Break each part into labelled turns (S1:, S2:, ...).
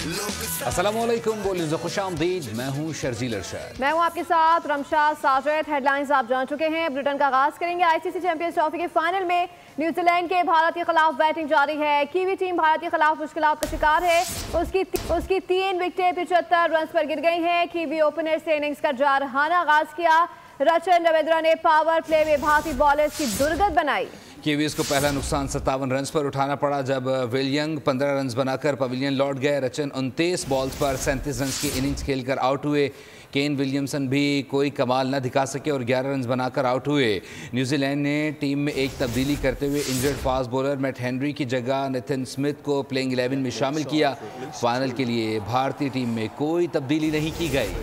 S1: अस्सलामुअलैकुम, बोलिए खुशामदीद। मैं हूँ शर्जील अरशद।
S2: मैं हूँ आपके साथ रमशा साजिद। हेडलाइंस आप जान चुके हैं। ब्रिटेन का आगाज करेंगे। आईसीसी चैंपियंस ट्रॉफी के फाइनल में न्यूजीलैंड के भारत के खिलाफ बैटिंग जारी है। कीवी टीम भारत के खिलाफ मुश्किलात का शिकार है। उसकी 3 विकेटें 75 रन पर गिर गई हैं। कीवी ओपनर से इनिंग्स का जारहाना आगाज किया। रचन रविंद्र ने पावर प्ले में भारतीय बॉलर्स की दुर्गत बनाई।
S1: कीवीज को पहला नुकसान 57 रन पर उठाना पड़ा जब विल यंग 15 रन बनाकर पवेलियन लौट गए। रचन 29 बॉल्स पर 37 रन की इनिंग्स खेलकर आउट हुए। केन विलियमसन भी कोई कमाल न दिखा सके और 11 रन बनाकर आउट हुए। न्यूजीलैंड ने टीम में एक तब्दीली करते हुए injured fast bowler Matt Henry की जगह नितिन स्मिथ को प्लेइंग 11 में शामिल किया। फाइनल के लिए भारतीय टीम में कोई तब्दीली नहीं की गई।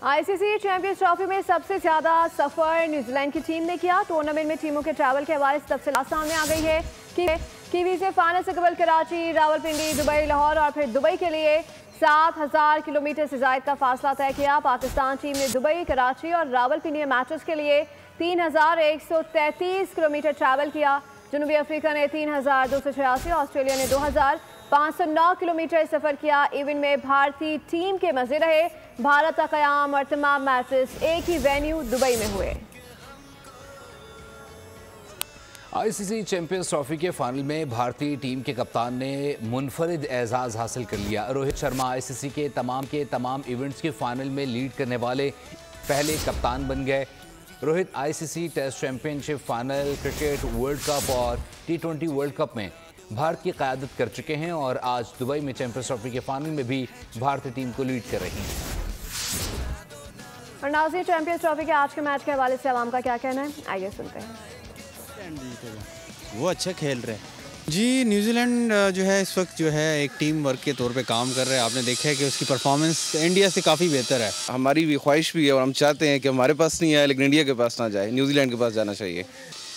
S2: आईसीसी चैंपियंस ट्रॉफी में सबसे ज्यादा सफर न्यूजीलैंड की टीम ने किया। टूर्नामेंट में टीमों के ट्रैवल के हवाले से तफसीलात सामने आ गई है कि कीवी से फाइनल से कबल कराची, रावलपिंडी, दुबई, लाहौर और फिर दुबई के लिए 7000 किलोमीटर से ज्यादा का फासला तय किया। पाकिस्तान टीम ने दुबई, कराची और रावलपिंडी मैचेस के लिए 3133 किलोमीटर ट्रैवल किया। जनूबी अफ्रीका ने 3286, ऑस्ट्रेलिया ने 2509 किलोमीटर सफर किया। इवेंट में भारतीय टीम के मजे रहे। भारत का क़याम और तमाम मैचेस एक ही वेन्यू दुबई में हुए।
S1: आईसीसी चैंपियंस ट्रॉफी के फाइनल में भारतीय टीम के कप्तान ने मुनफरिद एजाज़ हासिल कर लिया। रोहित शर्मा आईसीसी के तमाम इवेंट्स के फाइनल में लीड करने वाले पहले कप्तान बन गए। Rohit ICC test championship final, cricket world cup और T20 वर्ल्ड कप में भारत की क़यादत कर चुके हैं और आज दुबई में चैंपियंस ट्रॉफी के फाइनल में भी भारतीय टीम को लीड कर रही हैं।
S2: और नाज़रीन, चैंपियंस ट्रॉफी के आज के मैच के हवाले से आवाम का क्या कहना है, आइए सुनते हैं।
S3: वो अच्छा खेल रहे हैं जी। न्यूजीलैंड जो है इस वक्त जो है एक टीम वर्क के तौर पे काम कर रहा है। आपने देखा है कि उसकी परफॉर्मेंस इंडिया से काफ़ी बेहतर है।
S4: हमारी भी ख्वाहिश भी है और हम चाहते हैं कि हमारे पास नहीं आए लेकिन इंडिया के पास ना जाए, न्यूजीलैंड के पास जाना चाहिए।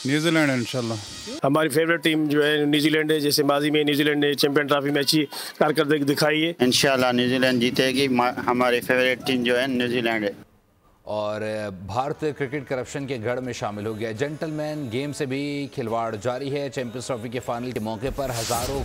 S5: न्यूजीलैंड इंशाल्लाह।
S6: हमारी फेवरेट टीम जो है न्यूजीलैंड है। जैसे माजी में न्यूजीलैंड ने चैंपियन ट्रॉफी में अच्छी कारकर्दगी दिखाई है।
S7: इंशाल्लाह न्यूजीलैंड जीतेगी। हमारी फेवरेट टीम जो है न्यूजीलैंड है।
S1: और भारत क्रिकेट करप्शन के गढ़ में शामिल हो गया। जेंटलमैन गेम से भी खिलवाड़ जारी है। चैंपियंस ट्रॉफी के फाइनल के मौके पर हज़ारों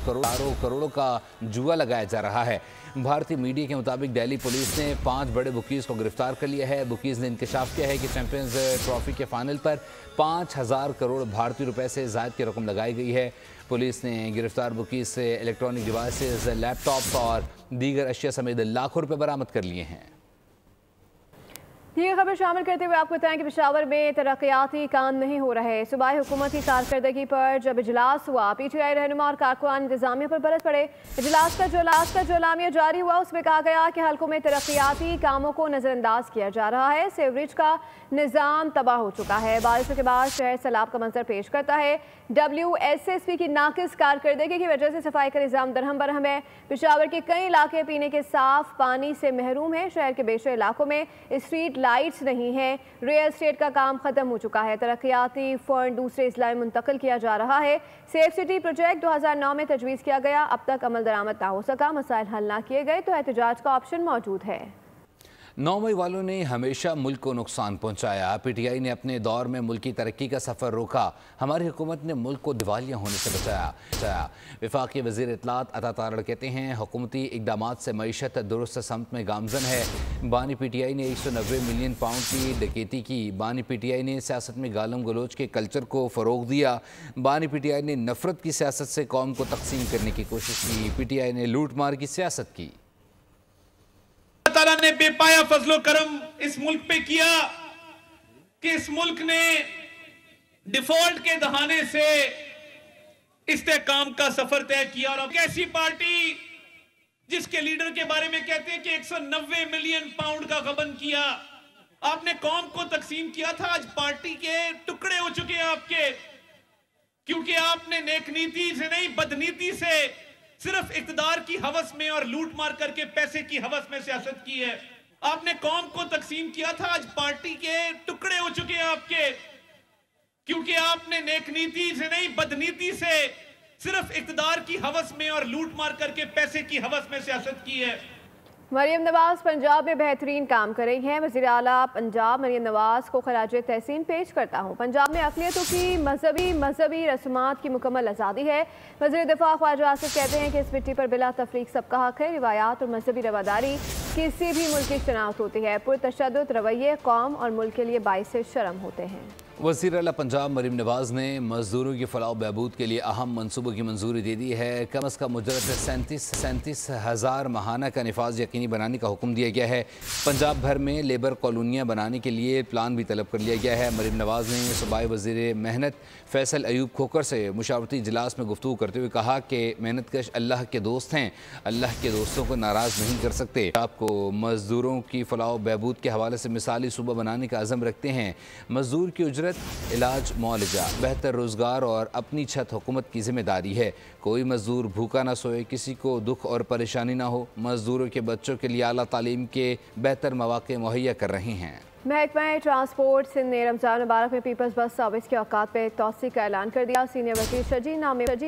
S1: करोड़ों का जुआ लगाया जा रहा है। भारतीय मीडिया के मुताबिक दिल्ली पुलिस ने 5 बड़े बुकीज़ को गिरफ्तार कर लिया है। बुकीज़ ने इंकशाफ किया है कि चैंपियंस ट्रॉफी के फाइनल पर 5000 करोड़ भारतीय रुपए से ज़ायद की रकम लगाई गई है। पुलिस ने गिरफ्तार बुकीज़ से इलेक्ट्रॉनिक डिवाइसेस, लैपटॉप और दीगर अशिया समेत लाखों रुपये बरामद कर लिए हैं।
S2: ये खबर शामिल करते हुए आपको बताएं कि पेशावर में तरक्याती काम नहीं हो रहे। सूबाई हुकूमत की कारकर्दगी पर जब इजलास हुआ, पीटीआई रहनुमा और कारकुनान इंतजामिया पर बरस पड़े। इजलास का जो लामिया जारी हुआ उसमें कहा गया कि हल्कों में तरक्याती कामों को नज़रअंदाज किया जा रहा है। सेवरेज का निज़ाम तबाह हो चुका है। बारिशों के बाद शहर सैलाब का मंजर पेश करता है। WSSP की नाकिस कारकर्दगी की वजह से सफाई का निज़ाम दरहम बरहम है। पेशावर के कई इलाके पीने के साफ पानी से महरूम हैं। शहर के बेशतर इलाकों में स्ट्रीट लाइट्स नहीं है। रियल एस्टेट का काम खत्म हो चुका है। तरक्याती फंड दूसरे इस्लाम में मुंतकिल किया जा रहा है। सेफ सिटी प्रोजेक्ट 2009 में तजवीज़ किया गया, अब तक अमल दरामद ना हो सका। मसाइल हल ना किए गए तो एहतजाज का ऑप्शन मौजूद है।
S1: 9 मई वालों ने हमेशा मुल्क को नुकसान पहुंचाया। पीटीआई ने अपने दौर में मुल्क की तरक्की का सफ़र रोका। हमारी हुकूमत ने मुल्क को दिवालिया होने से बचाया। वफाकी वज़ीर इत्तलात अता तारड़ कहते हैं हुकूमती इकदामात से मईशत दुरुस्त समत में गामजन है। बानी पीटीआई ने 190 मिलियन पाउंड की डकैती की। बानी पीटीआई ने सियासत में गालम गलोच के कल्चर को फ़रोग दिया। बानी पीटीआई ने नफरत की सियासत से कौम को तकसीम करने की कोशिश की। पीटीआई ने लूट मार की सियासत की।
S8: ताला ने बेपाया फजलो करम इस मुल्क पे किया कि इस मुल्क ने डिफॉल्ट के दहाने से इस्तेकाम का सफर तय किया। और ऐसी पार्टी जिसके लीडर के बारे में कहते हैं कि 190 मिलियन पाउंड का गबन किया, आपने कौम को तकसीम किया था। आज पार्टी के टुकड़े हो चुके हैं आपके, क्योंकि आपने नेक नीति से नहीं बदनीति से सिर्फ इक़्तिदार की हवस में और लूट मार करके पैसे की हवस में सियासत की है। आपने कौम को तकसीम किया था। आज पार्टी के टुकड़े हो चुके हैं आपके, क्योंकि आपने नेक नीति से नहीं बदनीति से सिर्फ इक़्तिदार की हवस में और लूट मार करके पैसे की हवस में सियासत की है।
S2: मरीम नवाज पंजाब में बेहतरीन काम कर रही हैं। वज़ीर आला पंजाब मरीम नवाज को खराज तहसीन पेश करता हूँ। पंजाब में अक़लियतों की मजहबी रस्मात की मुकम्मल आज़ादी है। वज़ीर दिफा ख्वाजा आसिफ कहते हैं कि इस मिट्टी पर बिला तफरीक सबका हक है। रिवायात और मजहबी रवादारी किसी भी मुल्क की शनाख्त होती है। पुरतशद्दुद रवैये कौम और मुल्क के लिए बाइस शर्म होते हैं।
S1: वज़ीर आला पंजाब मरीम नवाज ने मजदूरों की फलाह बहबूद के लिए अहम मनसूबों की मंजूरी दे दी है। कम अज़ कम मुजरत 37,000 माहाना का निफाज यकीनी बनाने का हुक्म दिया गया है। पंजाब भर में लेबर कॉलोनियाँ बनाने के लिए प्लान भी तलब कर लिया गया है। मरीम नवाज ने सूबाई वज़ीर मेहनत फैसल अयूब खोकर से मुशावरती इजलास में गुफ्तगू करते हुए कहा कि मेहनतकश अल्लाह के दोस्त हैं, अल्लाह के दोस्तों को नाराज़ नहीं कर सकते। आपको मजदूरों की फलाह बहबूद के हवाले से मिसाली सूबा बनाने का अज़म रखते हैं। मजदूर की उजरत, इलाज, मुआवजा, बेहतर रोज़गार और अपनी छत हुकूमत की जिम्मेदारी है। कोई मजदूर भूखा ना सोए, किसी को दुख और परेशानी ना हो। मजदूरों के बच्चों के लिए आला तालीम के बेहतर मौक़े मुहैया कर रहे हैं।
S2: महकमा ट्रांसपोर्ट सिंध ने रमज़ान मुबारक में पीपल्स बस सर्विस के औकात पर तौसी का ऐलान कर दिया। सीनियर वकील शजीन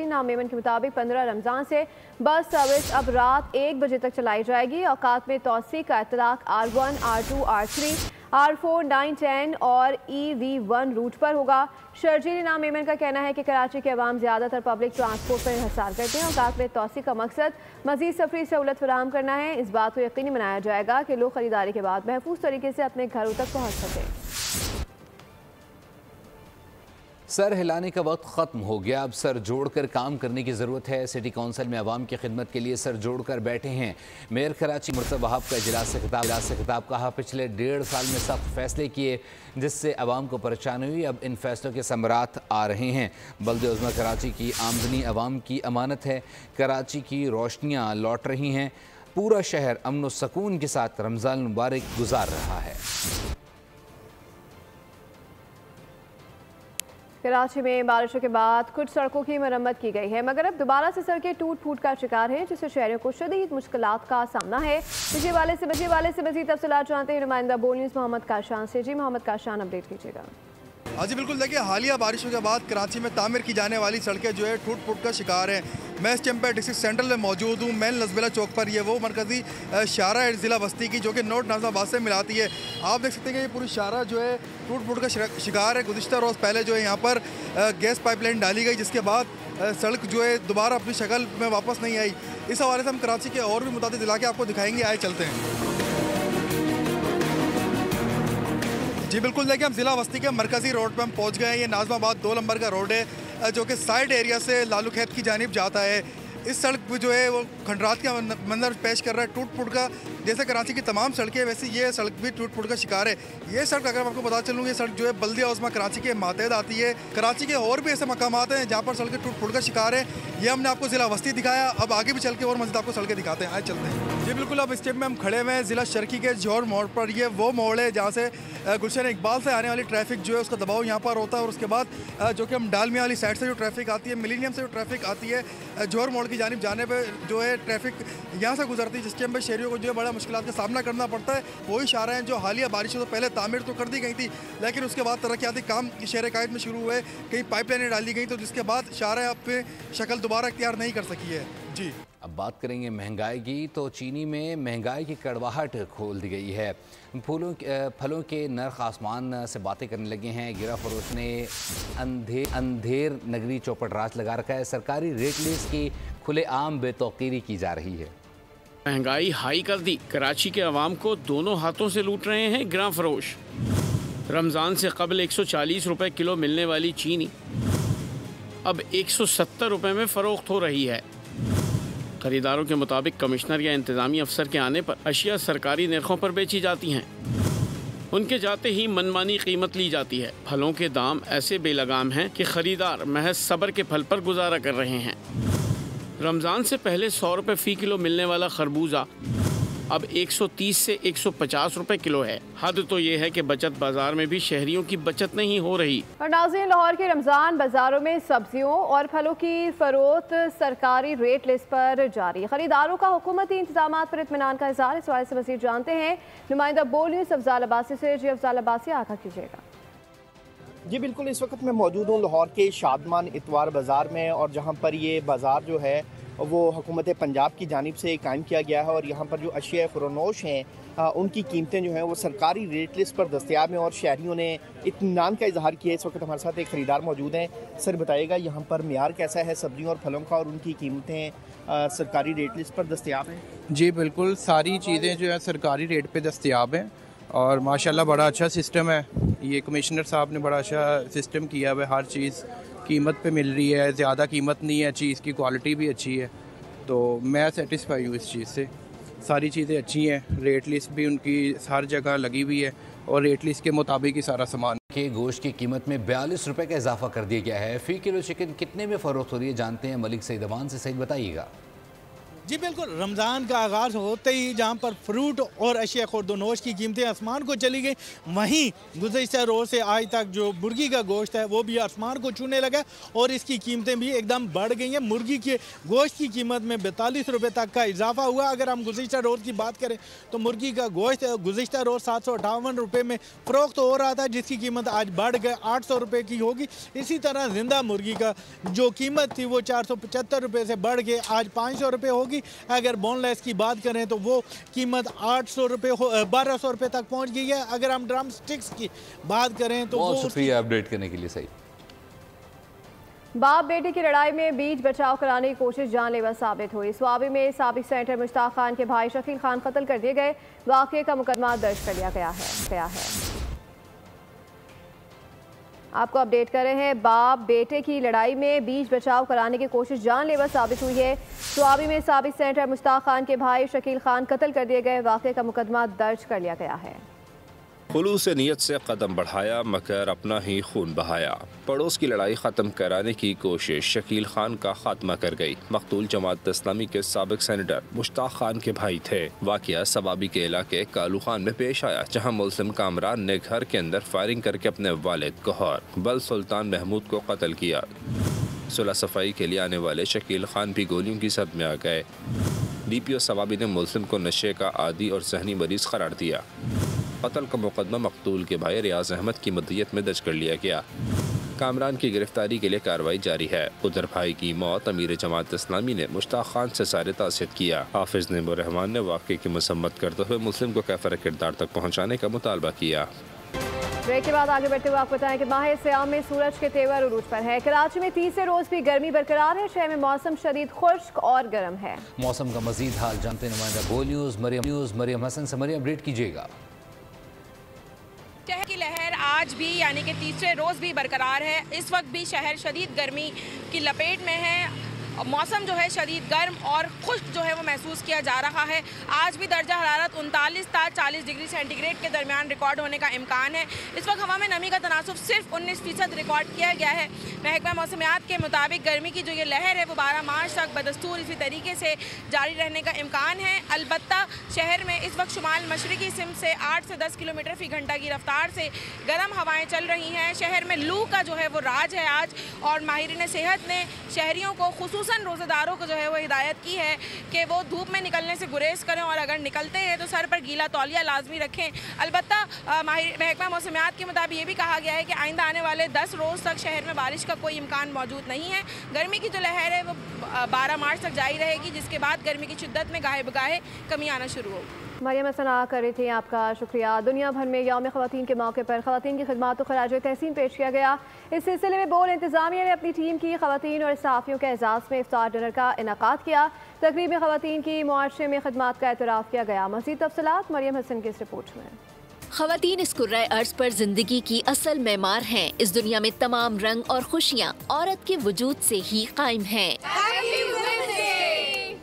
S2: नामेमन के मुताबिक 15 रमज़ान से बस सर्विस अब रात 1 बजे तक चलाई जाएगी। औकात में तौसी का इतलाक R1, R2, R3, R4, 9, 10 और EV1 रूट पर होगा। शर्जील नामेमन का कहना है कि कराची के अवाम ज़्यादातर पब्लिक ट्रांसपोर्ट पर इंहसार करते हैं। औकात में तौसी का मकसद मज़ीद सफरी सहूलत फराहम करना है। इस बात को यकीनी बनाया जाएगा कि लोग खरीदारी के बाद महफूज तरीके से अपने घरों तक पहुँच सकें।
S1: सर हिलाने का वक्त ख़त्म हो गया, अब सर जोड़कर काम करने की ज़रूरत है। सिटी कौंसिल में आवाम की खिदमत के लिए सर जोड़कर बैठे हैं। मेयर कराची मुर्तज़ा वहाब का इजलास से खिताब कहा, पिछले 1.5 साल में सख्त फैसले किए जिससे आवाम को परेशानी हुई, अब इन फैसलों के समरात आ रहे हैं। बल्दे उज़्मा कराची की आमदनी आवाम की अमानत है। कराची की रोशनियाँ लौट रही हैं। पूरा शहर अमन व सकून के साथ रमज़ान मुबारक गुजार रहा है।
S2: कराची में बारिशों के बाद कुछ सड़कों की मरम्मत की गई है, मगर अब दोबारा से सड़कें टूट फूट का शिकार हैं, जिससे शहरियों को शदीद मुश्किलात का सामना है। इसी वाले से मज़ीद तफसीलात जानते हैं नुमाइंदा बोल न्यूज़ मोहम्मद काशान से। जी मोहम्मद काशान, अपडेट कीजिएगा।
S9: हाँ जी बिल्कुल, देखिए हालिया बारिशों के बाद कराची में तामीर की जाने वाली सड़कें जो है टूट फूट का शिकार हैं। मैं इस टाइम पर डिस्ट्रिक्ट सेंट्रल में मौजूद हूँ। मेन लजबेला चौक पर ये वो मरकज़ी शारा है ज़िला बस्ती की, जो कि नॉर्थ नाज़िमाबाद से मिलाती है। आप देख सकते हैं कि ये पूरी शारा जो है टूट फूट का शिकार है। गुज़िश्ता रोज़ पहले जो है यहाँ पर गैस पाइपलाइन डाली गई, जिसके बाद सड़क जो है दोबारा अपनी शक्ल में वापस नहीं आई। इस हवाले से हम कराची के और भी मुताबिक इलाके आपको दिखाएंगे, आए चलते हैं। जी बिल्कुल, देखिए हम ज़िला बस्ती के मरकज़ी रोड पर हम पहुँच गए हैं। ये नाज़िमाबाद 2 नंबर का रोड है, जो कि साइड एरिया से लालू खेत की जानिब जाता है। इस सड़क पर जो है वो खंडरात का मंजर पेश कर रहा है, टूट फूट का। जैसे कराची की तमाम सड़कें, वैसे ये सड़क भी टूट फूट का शिकार है। ये सड़क, अगर आपको बता चलूँ, ये सड़क जो है बल्दिया उज़्मा कराची के मातहत आती है। कराची के और भी ऐसे मकामात हैं जहाँ पर सड़कें टूट फूट का शिकार है। ये हमने आपको ज़िला बस्ती दिखाया, अब आगे भी चल के और मज़ीद आपको सड़कें दिखाते हैं, आए चलते हैं। जी बिल्कुल, अब इस टाइम में हम खड़े हुए हैं ज़िला शर्की के जौहर मोड़ पर। ये वो मोड़ है जहाँ से गुलशन इकबाल से आने वाली ट्रैफिक जो है उसका दबाव यहाँ पर होता है, और उसके बाद जो कि हम डालमिया वाली साइड से जो ट्रैफिक आती है, मिलीनियम से जो ट्रैफिक आती है, जौहर मोड़ की जानिब जाने पर जो है ट्रैफिक यहाँ से गुजरती है, जिस टाइम पर शहरियों को जो है बड़ा मुश्किलात का सामना करना पड़ता है। वही शारा हैं जो हालिया बारिशों से पहले तामीर तो कर दी गई थी, लेकिन उसके बाद तरक्याती काम शहर कायद में शुरू हुए, कई पाइपलाइनें डाली गई, तो जिसके बाद शारा अपने शक्ल दोबारा इख्तियार नहीं कर सकी है। जी
S1: अब बात करेंगे महंगाई की, तो चीनी में महंगाई की कड़वाहट खोल दी गई है। फलों के नर्ख आसमान से बातें करने लगे हैं। गिरा फरोश ने अंधेर नगरी चौपट राज लगा रखा है। सरकारी रेट लिस्ट की खुलेआम बेतौकीरी की जा रही है।
S10: महंगाई हाई कर दी, कराची के अवाम को दोनों हाथों से लूट रहे हैं गिरा फरोश। रमज़ान से कबल 140 रुपये किलो मिलने वाली चीनी अब 170 रुपये में फ़रोख्त हो रही है। खरीदारों के मुताबिक कमिश्नर या इंतज़ामी अफसर के आने पर अशिया सरकारी नरखों पर बेची जाती हैं। उनके जाते ही मनमानी कीमत ली जाती है। फलों के दाम ऐसे बेलगाम हैं कि खरीदार महज सब्र के फल पर गुजारा कर रहे हैं। रमज़ान से पहले 100 रुपये फ़ी किलो मिलने वाला खरबूजा अब 130 से 150 रुपए किलो है। हद तो ये है कि बचत बाजार में भी शहरियों की बचत नहीं हो रही।
S2: और नाज़रीन, लाहौर के रमज़ान बाजारों में सब्जियों और फलों की फरोख्त सरकारी रेट लिस्ट पर जारी। खरीदारों का हुकूमती इंतजामात पर इत्मीनान का इज़हार। इस बारे से मज़ीद जानते हैं नुमाइंदा बोल न्यूज़ अफजाल अब्बासी से। जी अफजाल अब्बासी, आगाह कीजिएगा।
S11: जी बिल्कुल, इस वक्त मैं मौजूद हूँ लाहौर के शादमान इतवार बाज़ार में, और जहाँ पर ये बाज़ार जो है वो हुकूमत पंजाब की जानिब से कायम किया गया है और यहाँ पर जो अशिया फ़रोनोश हैं उनकी कीमतें जो हैं वो सरकारी रेट लिस्ट पर दस्तयाब हैं और शहरियों ने इत्मीनान का इजहार किया। इस वक्त हमारे साथ एक ख़रीदार मौजूद हैं। सर बताइएगा यहाँ पर मियार कैसा है सब्जियों और फलों का और उनकी कीमतें सरकारी रेट लिस्ट पर दस्तयाब हैं?
S12: जी बिल्कुल, सारी चीज़ें जो है सरकारी रेट पे दस्तयाब हैं और माशाल्लाह बड़ा अच्छा सिस्टम है। ये कमिश्नर साहब ने बड़ा अच्छा सिस्टम किया हुआ है, हर चीज़ कीमत पे मिल रही है, ज़्यादा कीमत नहीं है, चीज़ की क्वालिटी भी अच्छी है, तो मैं सेटिस्फाई हूँ इस चीज़ से। सारी चीज़ें अच्छी हैं, रेट लिस्ट भी उनकी हर जगह लगी हुई है और रेट लिस्ट के मुताबिक ही सारा सामान।
S1: के गोश्त की कीमत में 42 रुपये का इजाफा कर दिया गया है। फ़ी किलो चिकन कितने में फ़रोख्त हो रही है जानते हैं मलिक सईद अमान से। सईद बताइएगा।
S13: जी बिल्कुल, रमज़ान का आगाज़ होते ही जहां पर फ्रूट और अशिया खुर्दनोश की कीमतें आसमान को चली गई, वहीं गुज़श्ता रोज़ से आज तक जो मुर्गी का गोश्त है वो भी आसमान को छूने लगा और इसकी कीमतें भी एकदम बढ़ गई हैं। मुर्गी के गोश्त की कीमत में 42 रुपये तक का इजाफा हुआ। अगर हम गुज़श्ता रोज़ की बात करें तो मुर्गी का गोश्त गुज़श्ता रोज़ 758 रुपये में फ़रोख्त हो रहा था, जिसकी कीमत आज बढ़ गए 800 रुपये की होगी। इसी तरह जिंदा मुर्गी का जो कीमत थी वो 475 रुपये से बढ़ के आज 500 रुपये होगी। अगर बोनलेस की बात करें तो वो कीमत 800 रुपये 1200 रुपये तक पहुंच गई है। अगर हम ड्रम स्टिक्स की बात करें तो
S1: बहुत शुक्रिया अपडेट करने के लिए। सही।
S2: बाप बेटे की लड़ाई में बीच बचाव कराने की कोशिश जानलेवा साबित हुई। स्वाबी में साबिक सेनेटर मुश्ताक खान के भाई शकील खान कत्ल कर दिए गए। वाक़े का मुकदमा दर्ज कर लिया गया है। आपको अपडेट कर रहे हैं। बाप बेटे की लड़ाई में बीच बचाव कराने की कोशिश जानलेवा साबित हुई है। स्वाबी में साबिक सेनेटर मुश्ताक खान के भाई शकील खान कत्ल कर दिए गए। वाक़े का मुकदमा दर्ज कर लिया गया है।
S14: खुलूस नीयत से कदम बढ़ाया मगर अपना ही खून बहाया। पड़ोस की लड़ाई ख़त्म कराने की कोशिश शकील खान का खात्मा कर गई। मकतूल जमात इस्लामी के साबिक सेनेटर मुश्ताक खान के भाई थे। वाक़या सवाबी के इलाके कालू खान में पेश आया, जहां मुल्ज़िम कामरान ने घर के अंदर फायरिंग करके अपने वालिद गौहर बल सुल्तान महमूद को कत्ल किया। सुलह सफाई के लिए आने वाले शकील खान भी गोलियों की सद में आ गए। DPO सवाबी ने मुल्ज़िम को नशे का आदी और जहनी मरीज करार दिया। कत्ल का मुकदमा मकतूल के भाई रियाज अहमद की मदयत में दर्ज कर लिया गया। कामरान की गिरफ्तारी के लिए कार्रवाई जारी है। उधर भाई की मौत अमीर जमात इस्लामी ने मुश्ताक खान से सारे तासीर किया। हाफिज नेमो रहमान ने वाक़े की मसम्मत करते हुए मुस्लिम को कैफर किरदार तक पहुँचाने का मुतालबा किया।
S2: ब्रेक के बाद आगे बढ़ते हुए आपको बताएं कि माह सियाम में सूरज के तेवर उरूज पर है। कराची में तीसरे रोज भी गर्मी बरकरार है। शहर में मौसम शदीद खुश्क और गर्म है।
S1: मौसम का मजीद हाल जानते नुमाइंदा बोल न्यूज़ मरियम हसन से। मरियम अपडेट कीजिएगा।
S15: शहर की लहर आज भी यानी कि तीसरे रोज़ भी बरकरार है। इस वक्त भी शहर शदीद गर्मी की लपेट में है। मौसम जो है शदीद गर्म और खुश्क जो है वो महसूस किया जा रहा है। आज भी दर्जा हरारत 39 था 40 डिग्री सेंटीग्रेड के दरमियान रिकॉर्ड होने का इम्कान है। इस वक्त हवा में नमी का तनासुब सिर्फ 19% रिकॉर्ड किया गया है। महकमा मौसमियात के मुताबिक गर्मी की जो ये लहर है वो 12 मार्च तक बदस्तूर इसी तरीके से जारी रहने का इम्कान है। अलबत्ता शहर में इस वक्त शुमाल मशरकी सिमत से 8 से 10 किलोमीटर फ़ी घंटा की रफ्तार से गर्म हवाएँ चल रही हैं। शहर में लू का जो है वो राज है आज, और माहिरीन सेहत ने शहरियों को खुसूसन रोज़ेदारों को जो है वो हिदायत की है कि वो धूप में निकलने से गुरेज करें और अगर निकलते हैं तो सर पर गीला तौलिया लाजमी रखें। अलबत्ता महकमा मौसमियात के मुताबिक ये भी कहा गया है कि आइंदा आने वाले 10 रोज़ तक शहर में बारिश का कोई इम्कान मौजूद नहीं है। गर्मी की जो लहर है वो 12 मार्च तक जारी रहेगी, जिसके बाद गर्मी की शिद्दत में गाहे बगाहे कमी आना शुरू होगी।
S2: मरियम हसन कर रही थी, आपका शुक्रिया। दुनिया भर में यौम ख़वातीन के मौके पर ख़वातीन की खिदमात को खराज तहसीन पेश किया गया। इस सिलसिले में बोल इंतज़ामिया ने अपनी टीम की ख़वातीन और सहाफ़ियों के एजाज़ में इफ्तार डिनर का इनेकाद किया। तकरीब में ख़वातीन की मुआशरे में खिदमात का एतराफ़ किया गया। मज़ीद तफ़सीलात मरियम हसन की इस रिपोर्ट में।
S16: ख़वातीन इस कुर्राए अर्ज पर जिंदगी की असल मेमार हैं। इस दुनिया में तमाम रंग और खुशियाँ औरत के वजूद से ही कायम हैं।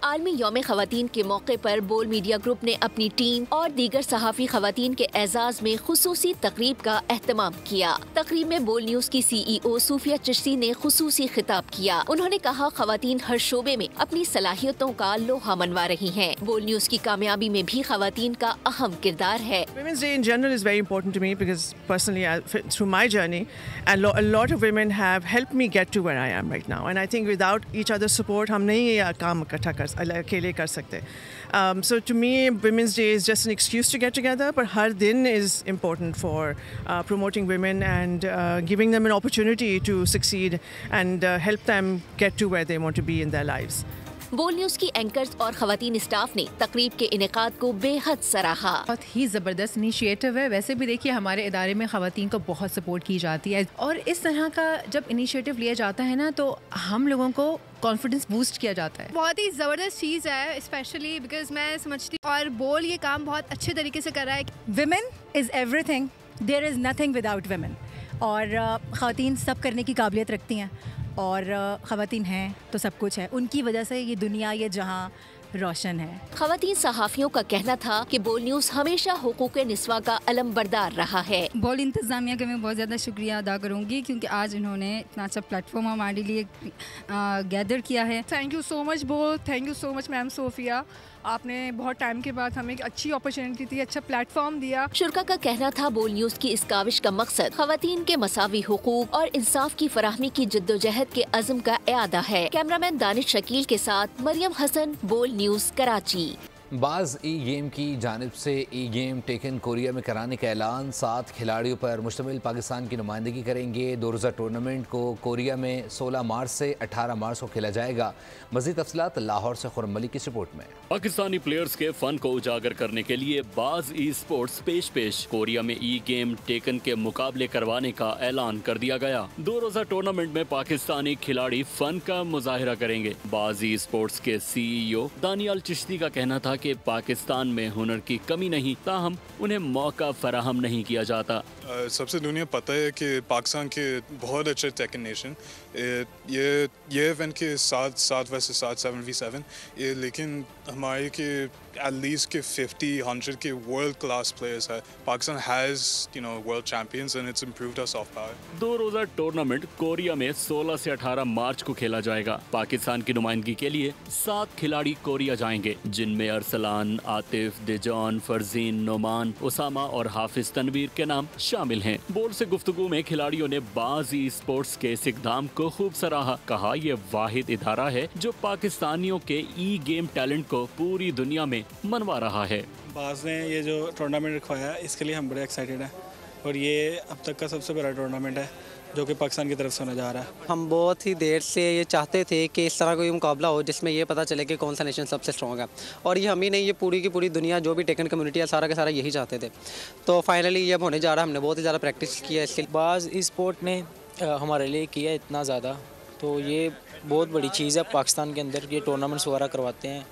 S16: आलमी यौम ख़वातीन के मौके पर बोल मीडिया ग्रुप ने अपनी टीम और दीगर सहाफ़ी ख़वातीन के एजाज़ में खुसूसी तकरीब का एहतमाम किया। तकरीब में बोल न्यूज़ की CEO सूफिया चिश्ती ने खुसूसी खिताब किया। उन्होंने कहा ख़वातीन हर शोबे में अपनी सलाहियतों का लोहा मनवा रही हैं। बोल न्यूज़ की कामयाबी में भी ख़वातीन का अहम किरदार है।
S17: Women's Day in general is very important to me because personally, through my journey, a lot of women have helped me get to where I am right now. And I think without each other's support, हम नहीं ये काम इकट्ठा अकेले कर सकते। So to me, Women's Day is just an excuse to get together, but हर दिन is important for promoting women and giving them an opportunity to succeed and help them get to where they want to be in their lives.
S16: बोल news की anchors और खवातीन staff ने तकरीब के इनेकाद को बेहद सराहा।
S18: बहुत ही ज़बरदस्त इनिशिएटिव है। वैसे भी देखिए हमारे इदारे में खवातीन को बहुत सपोर्ट की जाती है और इस तरह का जब इनिशिएटिव लिया जाता है ना तो हम लोगों को कॉन्फिडेंस बूस्ट किया जाता है।
S19: बहुत ही ज़बरदस्त चीज़ है, स्पेशली बिकॉज मैं समझती हूँ और बोल ये काम बहुत अच्छे तरीके से कर रहा है।
S20: Women is everything, there is nothing without women. और ख़वातीन सब करने की काबिलियत रखती हैं और ख़वातीन हैं तो सब कुछ है। उनकी वजह से ये दुनिया ये जहाँ रोशन है।
S16: खवातीन सहाफ़ियों का कहना था कि बोल न्यूज़ हमेशा हुकूक निस्वा का अलमबरदार रहा है।
S21: बोल इंतज़ामिया का मैं बहुत ज़्यादा शुक्रिया अदा करूँगी क्योंकि आज इन्होंने इतना अच्छा प्लेटफॉर्म हमारे लिए गैदर किया है।
S17: थैंक यू सो मच बोल, thank you so much ma'am Sophia, आपने बहुत टाइम के बाद हमें एक अच्छी अपॉर्चुनिटी दी, अच्छा प्लेटफॉर्म दिया।
S16: शुरका का कहना था बोल न्यूज़ की इस काविश का मकसद खवातीन के मसावी हुकूक और इंसाफ की फराहमी की जद्दोजहद के अज़्म का इआदा है। कैमरामैन दानिश शकील के साथ मरियम हसन, बोल न्यूज़ कराची।
S1: बाज़ ई गेम की जानिब से ई गेम टेकन कोरिया में कराने का ऐलान। 7 खिलाड़ियों पर मुश्तमिल पाकिस्तान की नुमाइंदगी करेंगे। 2 रोज़ा टूर्नामेंट को कोरिया में 16 मार्च से 18 मार्च को खेला जाएगा। मज़ीद तफसीलात लाहौर से खुर्रम मलिक की रिपोर्ट में।
S22: पाकिस्तानी प्लेयर्स के फन को उजागर करने के लिए बाज़ ई स्पोर्ट्स पेश कोरिया में ई गेम टेकन के मुकाबले करवाने का ऐलान कर दिया गया। 2 रोज़ा टूर्नामेंट में पाकिस्तानी खिलाड़ी फन का मुजाहिरा करेंगे। बाज़ ई स्पोर्ट्स के CEO दानियाल चिश्ती का कहना था कि पाकिस्तान में हुनर की कमी नहीं, ताहम उन्हें मौका फराहम नहीं किया जाता।
S5: सबसे दुनिया पता है कि पाकिस्तान के बहुत अच्छे टेकन नेशन, ये इवेंट के 7 vs 7 7v7 ये, लेकिन हमारे के एटलीस्ट के 50-100 के वर्ल्ड क्लास प्लेयर्स है। Pakistan has world champions and it's improved our soft power.
S22: 2 रोज़ा टूर्नामेंट कोरिया में 16 से 18 मार्च को खेला जाएगा। पाकिस्तान की नुमाइंदगी के लिए 7 खिलाड़ी कोरिया जाएंगे, जिनमें अरसलान, आतिफ, दिजान, फरजीन, नोमान, उसामा और हाफिज तनवीर के नाम शामिल हैं। बोल से गुफ्तगू में खिलाड़ियों ने बाज़ ई स्पोर्ट्स के इस इक़दाम को खूब सराहा। कहा यह वाहिद इदारा है जो पाकिस्तानियों के ई गेम टैलेंट को पूरी दुनिया में मनवा रहा है।
S23: बाज़ ने ये जो टूर्नामेंट रखवाया इसके लिए हम बड़े एक्साइटेड हैं और ये अब तक का सबसे बड़ा टूर्नामेंट है जो कि पाकिस्तान की तरफ से होने जा रहा है।
S24: हम बहुत ही देर से ये चाहते थे कि इस तरह कोई मुकाबला हो जिसमें ये पता चले कि कौन सा नेशन सबसे स्ट्रॉन्ग है, और ये हम ही नहीं, ये पूरी की पूरी दुनिया जो भी टेकन कम्युनिटी है सारा का सारा यही चाहते थे। तो फाइनली ये अब होने जा रहा है। हमने बहुत ही ज़्यादा प्रैक्टिस की है इसके।
S25: बाज़ ई स्पोर्ट ने हमारे लिए किया इतना ज़्यादा, तो ये बहुत बड़ी चीज़ है। पाकिस्तान के अंदर ये टूर्नामेंट्स वगैरह करवाते हैं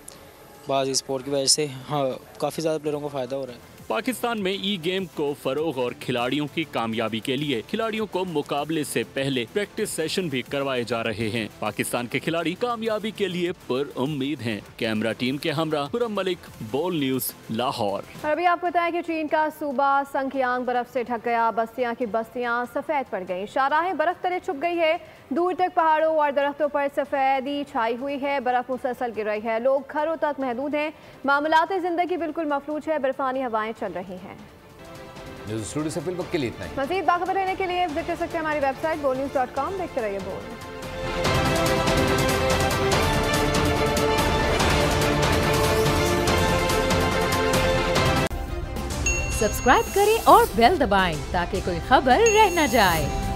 S25: बाज़ ई स्पोर्ट की वजह से, हाँ काफ़ी ज़्यादा प्लेयरों को फ़ायदा हो रहा है।
S22: पाकिस्तान में ई गेम को फरोग और खिलाड़ियों की कामयाबी के लिए खिलाड़ियों को मुकाबले से पहले प्रैक्टिस सेशन भी करवाए जा रहे हैं। पाकिस्तान के खिलाड़ी कामयाबी के लिए पुरुम्मीद हैं। कैमरा टीम के हमरा खुर्रम मलिक, बोल न्यूज़, लाहौर।
S2: और अभी आपको बताएं कि चीन का सूबा संखियांग बर्फ से ढक गया। बस्तियां की बस्तियां सफ़ेद पड़ गईं। शाहराहें बर्फ तले छुप गई है। दूर तक पहाड़ों और दरख्तों पर सफ़ेदी छाई हुई है। बर्फ मुसलसल गिर रही है। लोग घरों तक महदूद हैं। मामलात ज़िंदगी बिल्कुल मफलूज है। बर्फानी हवाएं चल रही हैं।
S1: न्यूज़ स्टूडियो से फिलहाल के लिए इतना ही।
S2: मज़ीद बाखबर रहने के लिए विजिट कर सकते हैं हमारी वेबसाइट bolnews.com। देखते रहिए बोल।
S26: सब्सक्राइब करें और बेल दबाएं ताकि कोई खबर रह न जाए।